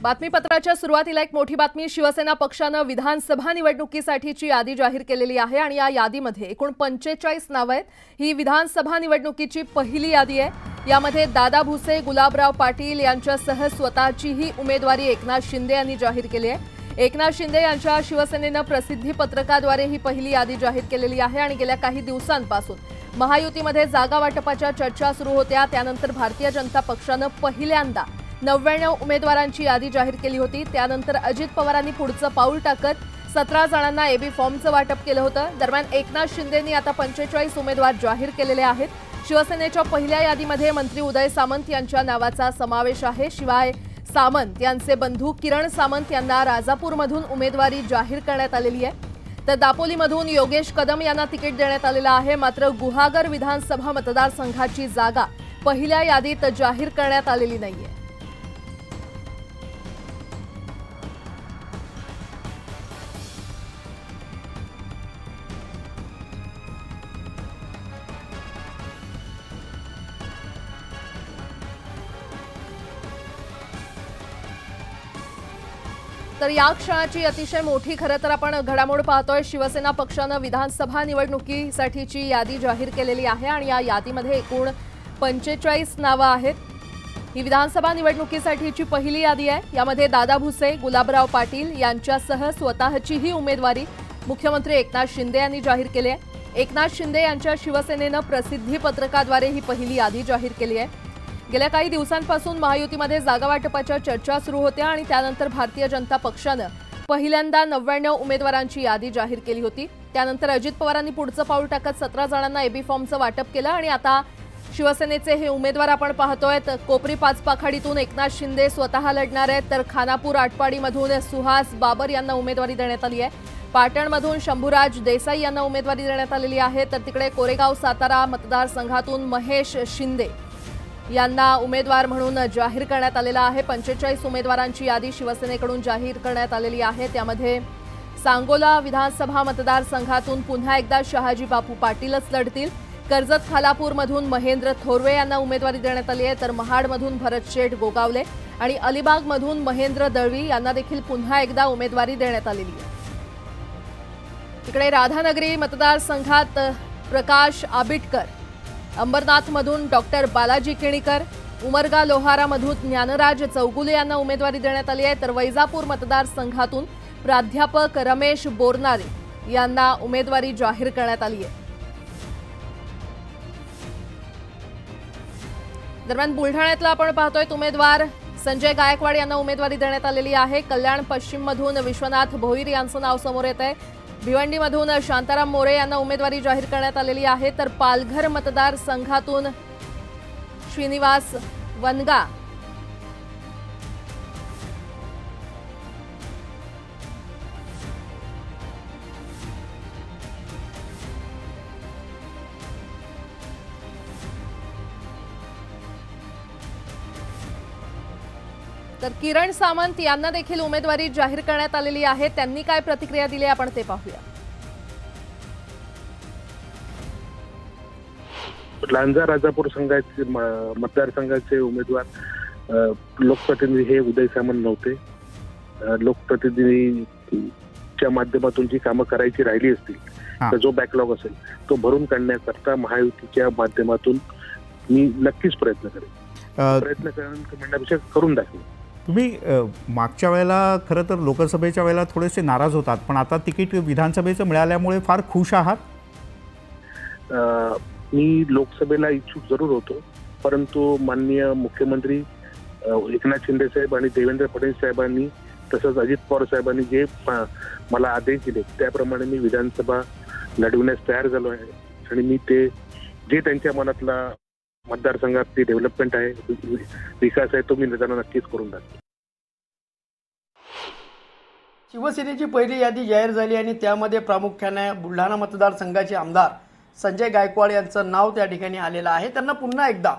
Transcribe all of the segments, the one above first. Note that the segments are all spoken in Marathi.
बातमीपत्राच्या सुरुवातीला एक मोठी बातमी। शिवसेना पक्षाने विधानसभा निवडणुकीसाठीची यादी जाहीर केलेली आहे आणि या यादीमध्ये एकूण 45 नावे आहेत। ही विधानसभा निवडणुकीची पहिली यादी आहे। यामध्ये दादा भुसे, गुलाबराव पाटील यांच्यासह स्वतःचीही उमेदवारी एकनाथ शिंदे यांनी जाहीर केली आहे। एकनाथ शिंदे यांच्या शिवसेनेने प्रसिद्धी पत्रकाद्वारे ही पहिली यादी जाहीर केलेली आहे आणि गेल्या काही दिवसांपासून महायुतीमध्ये जागा वाटपाच्या चर्चा सुरू होत्या। त्यानंतर भारतीय जनता पक्षाने पहिल्यांदा 99 उमेदवारांची यादी जाहीर केली होती। त्यानंतर अजित पवारांनी पुढचं पाऊल टाकत 17 जणांना एबी फॉर्मचं वाटप केलं होतं। दरम्यान एकनाथ शिंदेंनी आता 45 उमेदवार जाहीर केलेले आहेत। शिवसेनेच्या पहिल्या यादीमध्ये मंत्री उदय सामंत यांच्या नावाचा समावेश आहे। शिवाय सामंत यांचे बंधू किरण सामंत यांना राजापूरमधून उमेदवारी जाहीर करण्यात आलेली आहे। तर दापोलीमधून योगेश कदम यांना तिकीट देण्यात आलेलं आहे। मात्र गुहागर विधानसभा मतदारसंघाची जागा पहिल्या यादीत जाहीर करण्यात आलेली नाहीये। तर या क्षणाची अतिशय मोठी खरं तर आपण घडामोड पाहतोय। शिवसेना पक्षाने विधानसभा निवडणुकीसाठीची यादी जाहीर केलेली आहे आणि या यादीमध्ये एकूण 45 नावे आहेत। ही विधानसभा निवडणुकीसाठीची पहिली यादी आहे। यामध्ये दादा भुसे, गुलाबराव पाटील यांच्यासह स्वतःचीही उमेदवारी मुख्यमंत्री एकनाथ शिंदे यांनी जाहीर केली आहे। एकनाथ शिंदे यांच्या शिवसेनेने प्रसिद्धी पत्रकाद्वारे ही पहिली यादी जाहीर केली आहे। गेल्या काही दिवसांपासून महायुतीमध्ये जागा वाटपाच्या चर्चा सुरू होत्या आणि त्यानंतर भारतीय जनता पक्षाने पहिल्यांदा 99 उमेदवारांची यादी जाहीर केली होती। त्यानंतर अजित पवारांनी पुढचं पाऊल टाकत 17 जणांना एबी फॉर्मचं वाटप केलं आणि आता शिवसेनेचे हे उमेदवार आपण पाहतोय। कोपरी पाचपाखाडीतून एकनाथ शिंदे स्वतः लढणार आहेत, तर खानापूर आटपाडीमधून सुहास बाबर यांना उमेदवारी देण्यात आली आहे। पाटणमधून शंभूराज देसाई यांना उमेदवारी देण्यात आलेली आहे। तर तिकडे कोरेगाव सातारा मतदारसंघातून महेश शिंदे यांना उमेदवार म्हणून जाहीर करण्यात आलेला आहे। 45 उमेदवारांची यादी शिवसेनेकडून जाहीर करण्यात आलेली आहे। त्यामध्ये सांगोला विधानसभा मतदारसंघातून पुन्हा एकदा शहाजी बापू पाटीलच लढतील। कर्जत खालापूरमधून महेंद्र थोरवे यांना उमेदवारी देण्यात आली आहे, तर महाडमधून भरत शेठ गोगावले आणि अलिबागमधून महेंद्र दळवी यांना देखील पुन्हा एकदा उमेदवारी देण्यात आलेली आहे। तिकडे राधानगरी मतदारसंघात प्रकाश आबिटकर, अंबरनाथमधून डॉक्टर बालाजी केणीकर, उमरगा लोहारामधून ज्ञानराज चौगुले यांना उमेदवारी देण्यात आली आहे, तर वैजापूर मतदारसंघातून प्राध्यापक रमेश बोरनारे यांना उमेदवारी जाहीर करण्यात आली आहे। दरम्यान बुलढाण्यातला आपण पाहतोय उमेदवार संजय गायकवाड यांना उमेदवारी देण्यात आलेली आहे। कल्याण पश्चिममधून विश्वनाथ भोईर यांचं नाव समोर येत आहे। भिवंडीमधून शांताराम मोरे यांना उमेदवारी जाहीर करण्यात आलेली आहे, तर पालघर मतदारसंघातून श्रीनिवास वनगा तर किरण सामंत यांना देखील उमेदवारी जाहीर करण्यात आलेली आहे। त्यांनी काय प्रतिक्रिया दिली आपण ते पाहूया। लांजा राजापूर संघाचे मतदारसंघाचे उमेदवार लोकप्रतिनिधी हे उदय सामंत नव्हते। लोकप्रतिनिधीच्या माध्यमातून जी कामं करायची राहिली असतील तर जो बॅकलॉग असेल तो भरून काढण्याकरता महायुतीच्या माध्यमातून मी नक्कीच प्रयत्न करेन। प्रयत्न करण्यापेक्षा करून दाखवेन। तुम्ही मागच्या वेळेला खरं तर लोकसभेच्या वेळेला थोडेसे नाराज होतात, पण आता तिकीट विधानसभेचं मिळाल्यामुळे फार खुश आहात? मी लोकसभेला इच्छुक जरूर होतो, परंतु माननीय मुख्यमंत्री एकनाथ शिंदे साहेब आणि देवेंद्र फडणवीस साहेबांनी तसंच अजित पवार साहेबांनी जे मला आदेश दिले त्याप्रमाणे मी विधानसभा लढवण्यास तयार झालो आहे आणि मी ते जे त्यांच्या मनातला मतदारसंघातली डेव्हलपमेंट आहे, विकास आहे, तो मी त्यांना नक्कीच करून दाखवेन। शिवसेनेची पहिली यादी जाहीर झाली आणि त्यामध्ये प्रामुख्याने बुलढाणा मतदारसंघाचे आमदार संजय गायकवाड यांचं नाव त्या ठिकाणी आलेलं आहे। त्यांना पुन्हा एकदा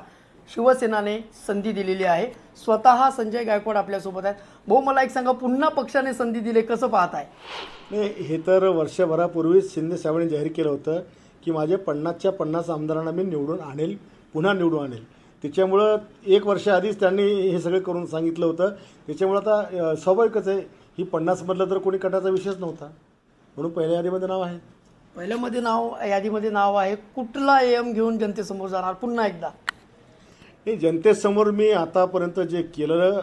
शिवसेनेने संधी दिलेली आहे। स्वतः संजय गायकवाड आपल्यासोबत आहेत। भाऊ, मला एक सांगा, पुन्हा पक्षाने संधी दिली, कसं पाहताय? नाही, हे तर वर्षभरापूर्वीच शिंदे साहेबांनी जाहीर केलं होतं की माझे 50च्या 50 आमदारांना मी निवडून आणेल, पुन्हा निवडून आणेल। त्याच्यामुळं 1 वर्ष आधीच त्यांनी हे सगळं करून सांगितलं होतं. त्याच्यामुळं आता स्वाभाविकच आहे, ही 50 मधलं तर कोणी कटाचा विषयच नव्हता, म्हणून पहिल्या यादीमध्ये नाव आहे. पहिल्यामध्ये यादीमध्ये नाव आहे. कुठला एम घेऊन जनतेसमोर जाणार पुन्हा एकदा? हे जनतेसमोर मी आतापर्यंत जे केलं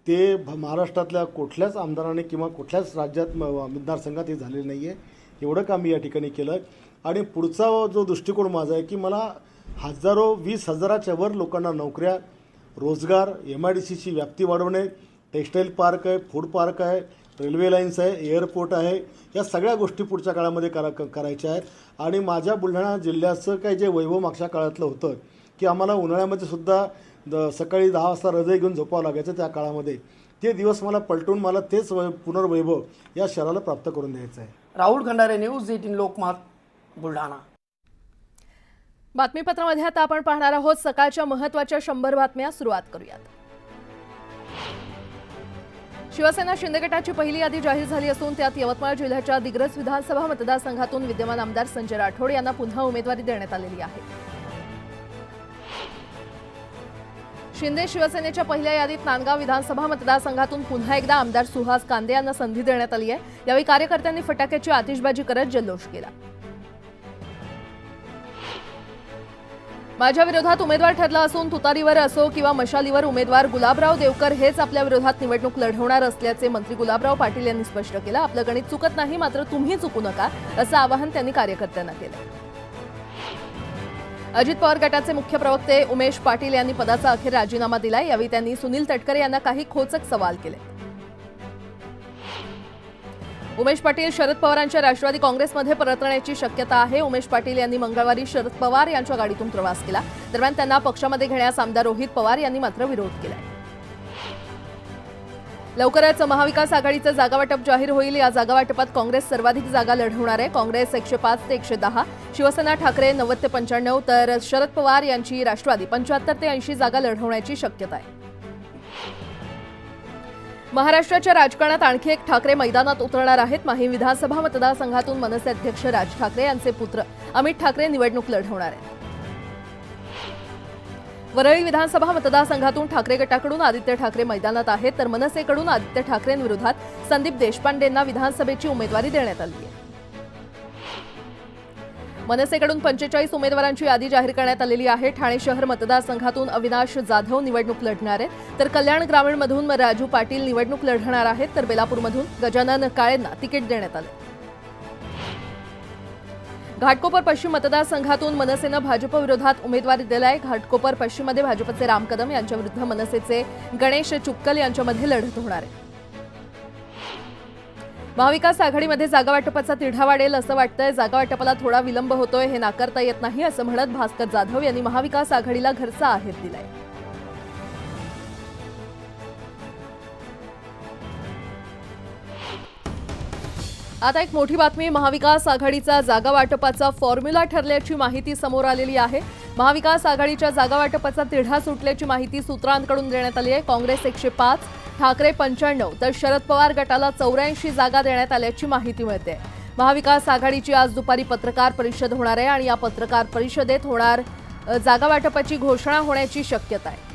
ते महाराष्ट्रातल्या कुठल्याच आमदाराने किंवा कुठल्याच राज्यात मतदारसंघात हे झालेलं नाही आहे. एवढं काम मी या ठिकाणी केलं. आणि पुढचा जो दृष्टिकोन माझा आहे की मला हजारो 20,000च्या वर लोकांना नोकऱ्या, रोजगार, MIDCची व्याप्ती वाढवणे, टेक्स्टाईल पार्क आहे, फूड पार्क आहे, रेल्वे लाईन्स आहे, एअरपोर्ट आहे, या सगळ्या गोष्टी पुढच्या काळामध्ये करायच्या आहेत. आणि माझ्या बुलढाणा जिल्ह्याचं काही जे वैभव मागच्या काळातलं होतं की आम्हाला उन्हाळ्यामध्ये सुद्धा सकाळी 10 वाजता रजाई घेऊन झोपावं लागायचं, त्या काळामध्ये ते दिवस मला पलटून मला तेच पुनर्वैभव या शहराला प्राप्त करून द्यायचं आहे. राहुल खंडारे, न्यूज 18 लोकमत, बुलढाणा. बातमीपत्रामध्ये आता आपण पाहणार आहोत सकाळच्या महत्त्वाच्या 100 बातम्या. सुरुवात करूयात. शिवसेना शिंदे गटाची पहिली यादी जाहीर झाली असून त्यात यवतमाळ जिल्ह्याच्या दिग्रस विधानसभा मतदारसंघातून विद्यमान आमदार संजय राठोड यांना पुन्हा उमेदवारी देण्यात आलेली आहे. शिंदे शिवसेनेच्या पहिल्या यादीत नांदगाव विधानसभा मतदारसंघातून पुन्हा एकदा आमदार सुहास कांदे यांना संधी देण्यात आली आहे. यावेळी कार्यकर्त्यांनी फटाक्याची आतिषबाजी करत जल्लोष केला. माझ्या विरोधात उमेदवार ठरला असून तुतारीवर असो किंवा मशालीवर उमेदवार गुलाबराव देवकर हेच आपल्या विरोधात निवडणूक लढवणार असल्याचे मंत्री गुलाबराव पाटील यांनी स्पष्ट केलं. आपलं गणित चुकत नाही, मात्र तुम्ही चुकू नका असं आवाहन त्यांनी कार्यकर्त्यांना केलं. अजित पवार गटाचे मुख्य प्रवक्ते उमेश पाटील यांनी पदाचा अखेर राजीनामा दिलाय. यावेळी त्यांनी सुनील तटकरे यांना काही खोचक सवाल केले. उमेश पाटील शरद पवारांच्या राष्ट्रवादी काँग्रेसमध्ये परतण्याची शक्यता आहे. उमेश पाटील यांनी मंगळवारी शरद पवार यांच्या गाडीतून प्रवास केला. दरम्यान त्यांना पक्षामध्ये घेण्यास आमदार रोहित पवार यांनी मात्र विरोध केलाय. लवकरच महाविकास आघाडीचं जागावाटप जाहीर होईल. या जागावाटपात काँग्रेस सर्वाधिक जागा लढवणार आहे. काँग्रेस 105 ते 110, शिवसेना ठाकरे 90 ते 95, तर शरद पवार यांची राष्ट्रवादी 75 ते 80 जागा लढवण्याची शक्यता आहे. महाराष्ट्राच्या राजकारणात आणखी एक ठाकरे मैदानात उतरणार आहेत. माहीम विधानसभा मतदारसंघातून मनसे अध्यक्ष राज ठाकरे यांचे पुत्र अमित ठाकरे निवडणूक लढवणार आहेत. वरळी विधानसभा मतदारसंघातून ठाकरे गटाकडून आदित्य ठाकरे मैदानात आहेत, तर मनसेकडून आदित्य ठाकरेंविरोधात संदीप देशपांडेंना विधानसभेची उमेदवारी देण्यात आली आहे. मनसेकडून 45 उमेदवारांची यादी जाहीर करण्यात आलेली आहे. ठाणे शहर मतदारसंघातून अविनाश जाधव निवडणूक लढणार आहेत, तर कल्याण ग्रामीणमधून राजू पाटील निवडणूक लढणार आहेत, तर बेलापूरमधून गजानन काळेंना तिकीट देण्यात आले. घाटकोपर पश्चिम मतदारसंघातून मनसेनं भाजप विरोधात उमेदवारी दिलाय. घाटकोपर पश्चिममध्ये भाजपचे राम कदम यांच्याविरुद्ध मनसेचे गणेश चुक्कल यांच्यामध्ये लढत होणार आहे. महाविकास आघाडीमध्ये जागावाटपाचा तिढा वाढेल असं वाटतंय. जागावाटपाला थोडा विलंब होतोय हे नाकारता येत नाही असं म्हणत भास्कर जाधव यांनी महाविकास आघाडीला घरचा आहेर दिलाय. आता एक मोठी बातमी. महाविकास आघाडीचा जागावाटपाचा फॉर्म्युला ठरल्याची माहिती समोर आलेली आहे. महाविकास आघाडीच्या जागावाटपाचा तिढा सुटल्याची माहिती सूत्रांकडून देण्यात आली आहे. काँग्रेस 105, ठाकरे 95, तर शरद पवार गटाला 84 जागा देण्यात आल्याची माहिती मिळते. महाविकास आघाडीची आज दुपारी पत्रकार परिषद होणार आहे आणि या पत्रकार परिषदेत जागावाटपाची घोषणा होण्याची शक्यता आहे.